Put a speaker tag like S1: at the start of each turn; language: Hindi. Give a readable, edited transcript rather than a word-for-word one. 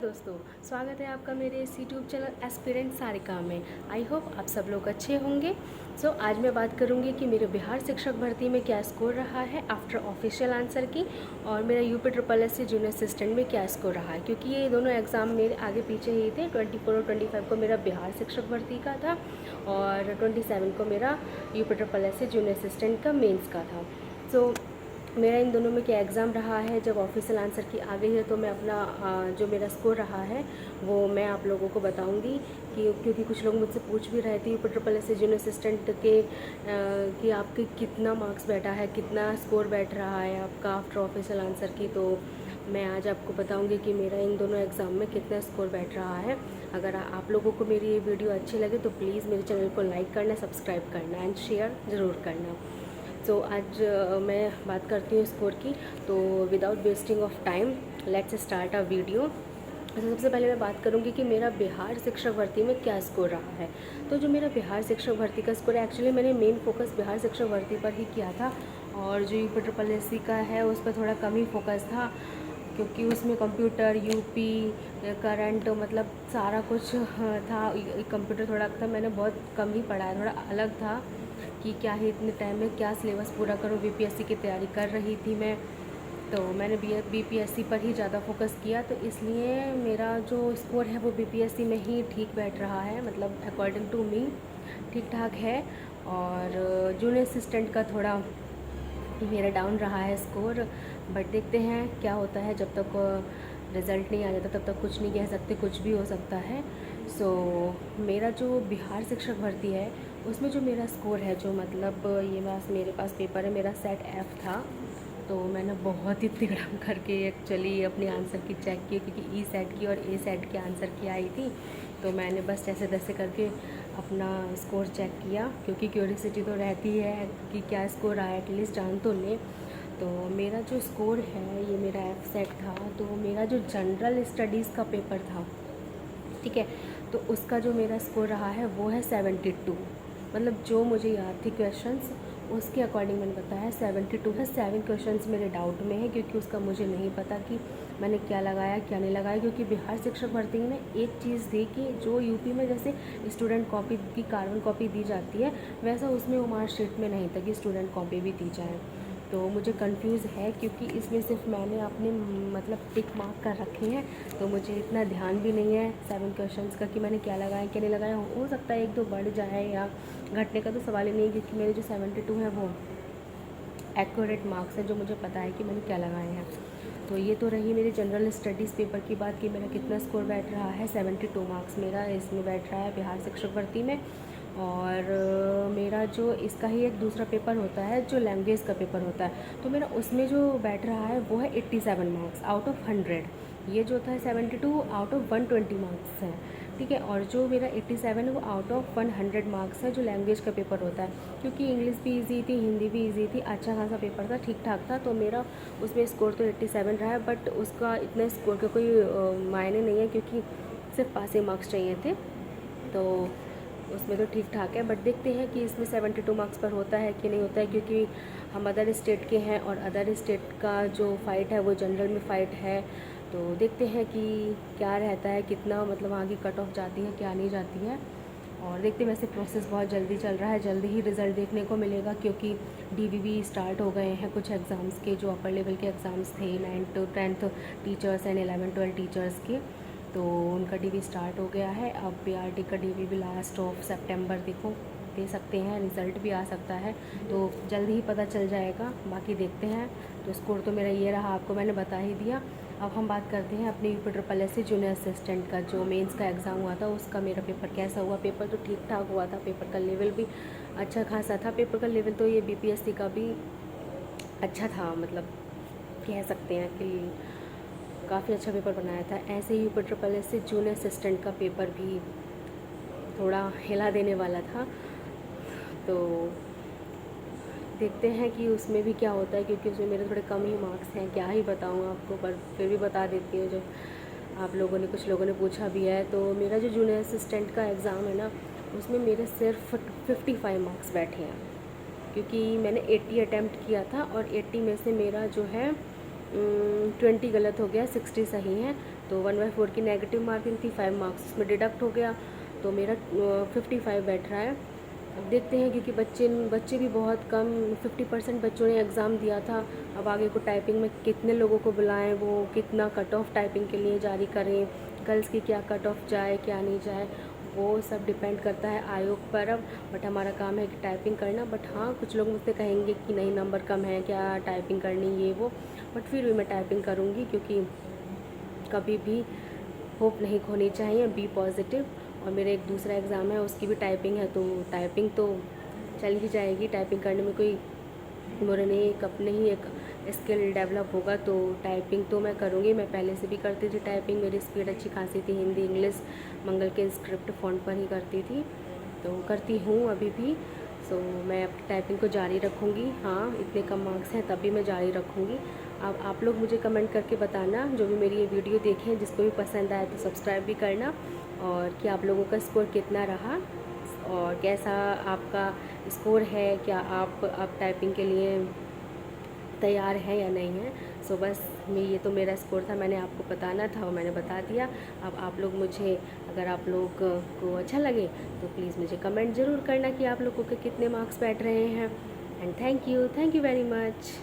S1: दोस्तों, स्वागत है आपका मेरे इस यूट्यूब चैनल एस्पिरेंट सारिका में। आई होप आप सब लोग अच्छे होंगे। आज मैं बात करूंगी कि मेरे बिहार शिक्षक भर्ती में क्या स्कोर रहा है आफ्टर ऑफिशियल आंसर की, और मेरा UP triple S C junior assistant में क्या स्कोर रहा है, क्योंकि ये दोनों एग्ज़ाम मेरे आगे पीछे ही थे। 24 और 25 को मेरा बिहार शिक्षक भर्ती का था और 27 को मेरा UP triple S C junior assistant का मेंस का था। मेरा इन दोनों में क्या एग्ज़ाम रहा है, जब ऑफिशियल आंसर की आ गई है तो मैं अपना जो मेरा स्कोर रहा है वो मैं आप लोगों को बताऊंगी। क्योंकि कुछ लोग मुझसे पूछ भी रहे थे UP triple S C junior assistant के कि आपके कितना मार्क्स बैठा है, कितना स्कोर बैठ रहा है आपका आफ्टर ऑफिशियल आंसर की। तो मैं आज आपको बताऊंगी कि मेरा इन दोनों एग्ज़ाम में कितना स्कोर बैठ रहा है। अगर आप लोगों को मेरी ये वीडियो अच्छी लगे तो प्लीज़ मेरे चैनल को लाइक करना, सब्सक्राइब करना एंड शेयर ज़रूर करना। आज मैं बात करती हूँ स्कोर की। तो without wasting of time let's start a video. सबसे पहले मैं बात करूँगी कि मेरा बिहार शिक्षक भर्ती में क्या स्कोर रहा है। तो जो मेरा बिहार शिक्षक भर्ती का स्कोर है, एक्चुअली मैंने मेन फोकस बिहार शिक्षक भर्ती पर ही किया था, और जो यूपी ट्रिपल एस सी का है उस पर थोड़ा कम ही फोकस था, क्योंकि उसमें कंप्यूटर, यूपी, करंट, मतलब सारा कुछ था। कंप्यूटर थोड़ा था, मैंने बहुत कम ही पढ़ा है, थोड़ा अलग था कि क्या है इतने टाइम में क्या सिलेबस पूरा करूँ। बीपीएससी की तैयारी कर रही थी मैं, तो मैंने बीपीएससी पर ही ज़्यादा फोकस किया, तो इसलिए मेरा जो स्कोर है वो बीपीएससी में ही ठीक बैठ रहा है, मतलब अकॉर्डिंग टू मी ठीक ठाक है। और जूनियर असिस्टेंट का थोड़ा मेरा डाउन रहा है स्कोर, बट देखते हैं क्या होता है। जब तक रिज़ल्ट नहीं आ जाता तब तक कुछ नहीं कह सकते, कुछ भी हो सकता है। मेरा जो बिहार शिक्षक भर्ती है उसमें जो मेरा स्कोर है, जो मतलब मेरे पास पेपर है, मेरा सेट एफ था। तो मैंने बहुत ही तिगड़म करके एक्चुअली अपने आंसर की चेक की, क्योंकि ई सेट की और ए सेट के आंसर की आई थी। तो मैंने बस ऐसे तैसे करके अपना स्कोर चेक किया, क्योंकि क्यूरियोसिटी तो रहती है कि क्या स्कोर आया, एटलीस्ट जान तो लें। तो मेरा जो स्कोर है ये मेरा एफ सेट था। तो मेरा जो जनरल स्टडीज़ का पेपर था, ठीक है, तो उसका जो मेरा स्कोर रहा है वो है 72। मतलब जो मुझे याद थी क्वेश्चंस उसके अकॉर्डिंग मैंने बताया 72 है। 7 क्वेश्चंस मेरे डाउट में है, क्योंकि उसका मुझे नहीं पता कि मैंने क्या लगाया क्या नहीं लगाया। क्योंकि बिहार शिक्षक भर्ती में एक चीज़ थी कि जो यूपी में जैसे स्टूडेंट कॉपी की कार्बन कॉपी दी जाती है, वैसा उसमें वो मार्कशीट में नहीं था कि स्टूडेंट कॉपी भी दी जाए। तो मुझे कंफ्यूज है, क्योंकि इसमें सिर्फ मैंने अपने मतलब टिक मार्क कर रखे हैं, तो मुझे इतना ध्यान भी नहीं है 7 क्वेश्चंस का कि मैंने क्या लगाया क्या नहीं लगाया। हो सकता है एक दो बढ़ जाए या घटने का तो सवाल ही नहीं है, क्योंकि मेरे जो 72 है वो एक्यूरेट मार्क्स है, जो मुझे पता है कि मैंने क्या लगाए हैं। तो ये तो रही मेरी जनरल स्टडीज़ पेपर की बात कि मेरा कितना स्कोर बैठ रहा है। 72 मार्क्स मेरा इसमें बैठ रहा है बिहार शिक्षक भर्ती में। और मेरा जो इसका ही एक दूसरा पेपर होता है जो लैंग्वेज का पेपर होता है, तो मेरा उसमें जो बैठ रहा है वो है 87 मार्क्स आउट ऑफ 100। ये जो था 72 आउट ऑफ 120 मार्क्स है, ठीक है। और जो मेरा 87 है वो आउट ऑफ 100 मार्क्स है, जो लैंग्वेज का पेपर होता है। क्योंकि इंग्लिश भी इजी थी, हिंदी भी इजी थी, अच्छा खासा पेपर था, ठीक ठाक था। तो मेरा उसमें स्कोर तो 87 रहा है, बट उसका इतना स्कोर का कोई मायने नहीं है, क्योंकि सिर्फ पासिंग मार्क्स चाहिए थे, तो उसमें तो ठीक ठाक है। बट देखते हैं कि इसमें 72 मार्क्स पर होता है कि नहीं होता है, क्योंकि हम अदर स्टेट के हैं और अदर स्टेट का जो फ़ाइट है वो जनरल में फ़ाइट है। तो देखते हैं कि क्या रहता है, कितना मतलब आगे कट ऑफ जाती है, क्या नहीं जाती है। और देखते हैं, वैसे प्रोसेस बहुत जल्दी चल रहा है, जल्दी ही रिज़ल्ट देखने को मिलेगा, क्योंकि डीवीवी स्टार्ट हो गए हैं कुछ एग्ज़ाम्स के, जो अपर लेवल के एग्ज़ाम्स थे 9th to 10th teachers and 11 12 teachers के, तो उनका डीवी स्टार्ट हो गया है। अब बीआरटी का डीवी भी लास्ट ऑफ सितंबर देखो दे सकते हैं, रिज़ल्ट भी आ सकता है, तो जल्दी ही पता चल जाएगा। बाकी देखते हैं। तो स्कोर तो मेरा ये रहा, आपको मैंने बता ही दिया। अब हम बात करते हैं अपने UP triple S C junior assistant का, जो मेंस का एग्ज़ाम हुआ था उसका मेरा पेपर कैसा हुआ। पेपर तो ठीक ठाक हुआ था, पेपर का लेवल भी अच्छा खासा था। पेपर का लेवल तो ये बीपीएससी का भी अच्छा था, मतलब कह सकते हैं कि काफ़ी अच्छा पेपर बनाया था। ऐसे ही UP triple S C junior assistant का पेपर भी थोड़ा हिला देने वाला था, तो देखते हैं कि उसमें भी क्या होता है, क्योंकि उसमें मेरे थोड़े कम ही मार्क्स हैं, क्या ही बताऊँ आपको, पर फिर भी बता देती हूँ। जो आप लोगों ने कुछ लोगों ने पूछा भी है, तो मेरा जो जूनियर असिस्टेंट का एग्ज़ाम है ना, उसमें मेरे सिर्फ 55 मार्क्स बैठे हैं, क्योंकि मैंने 80 अटैम्प्ट किया था और 80 में से मेरा जो है 20 गलत हो गया, 60 सही है। तो 1/4 की नेगेटिव मार्किंग थी, 5 मार्क्स उसमें डिडक्ट हो गया, तो मेरा 55 बैठ रहा है। अब देखते हैं, क्योंकि बच्चे भी बहुत कम, 50% बच्चों ने एग्ज़ाम दिया था। अब आगे को टाइपिंग में कितने लोगों को बुलाएं, वो कितना कट ऑफ टाइपिंग के लिए जारी करें, गर्ल्स की क्या कट ऑफ जाए क्या नहीं जाए, वो सब डिपेंड करता है आयोग पर। अब बट हमारा काम है कि टाइपिंग करना। बट हाँ, कुछ लोग मुझसे कहेंगे कि नहीं नंबर कम है क्या टाइपिंग करनी ये वो, बट फिर भी मैं टाइपिंग करूँगी, क्योंकि कभी भी होप नहीं खोनी चाहिए, बी पॉजिटिव। और मेरा एक दूसरा एग्ज़ाम है, उसकी भी टाइपिंग है, तो टाइपिंग तो चल ही जाएगी। टाइपिंग करने में कोई बुरा नहीं, एक अपने ही एक स्किल डेवलप होगा, तो टाइपिंग तो मैं करूँगी। मैं पहले से भी करती थी टाइपिंग, मेरी स्पीड अच्छी खासी थी, हिंदी इंग्लिश मंगल के स्क्रिप्ट फ़ॉन्ट पर ही करती थी, तो करती हूँ अभी भी। सो मैं अपनी टाइपिंग को जारी रखूँगी। हाँ, इतने कम मार्क्स हैं तभी मैं जारी रखूँगी। अब आप लोग मुझे कमेंट करके बताना, जो भी मेरी ये वीडियो देखें, जिसको भी पसंद आए तो सब्सक्राइब भी करना, और कि आप लोगों का स्कोर कितना रहा और कैसा आपका स्कोर है, क्या आप टाइपिंग के लिए तैयार है या नहीं है। सो बस ये तो मेरा स्कोर था, मैंने आपको बताना था और मैंने बता दिया। अब आप लोग मुझे, अगर आप लोग को अच्छा लगे तो प्लीज़ मुझे कमेंट ज़रूर करना कि आप लोगों के कितने मार्क्स बैठ रहे हैं। And thank you very much.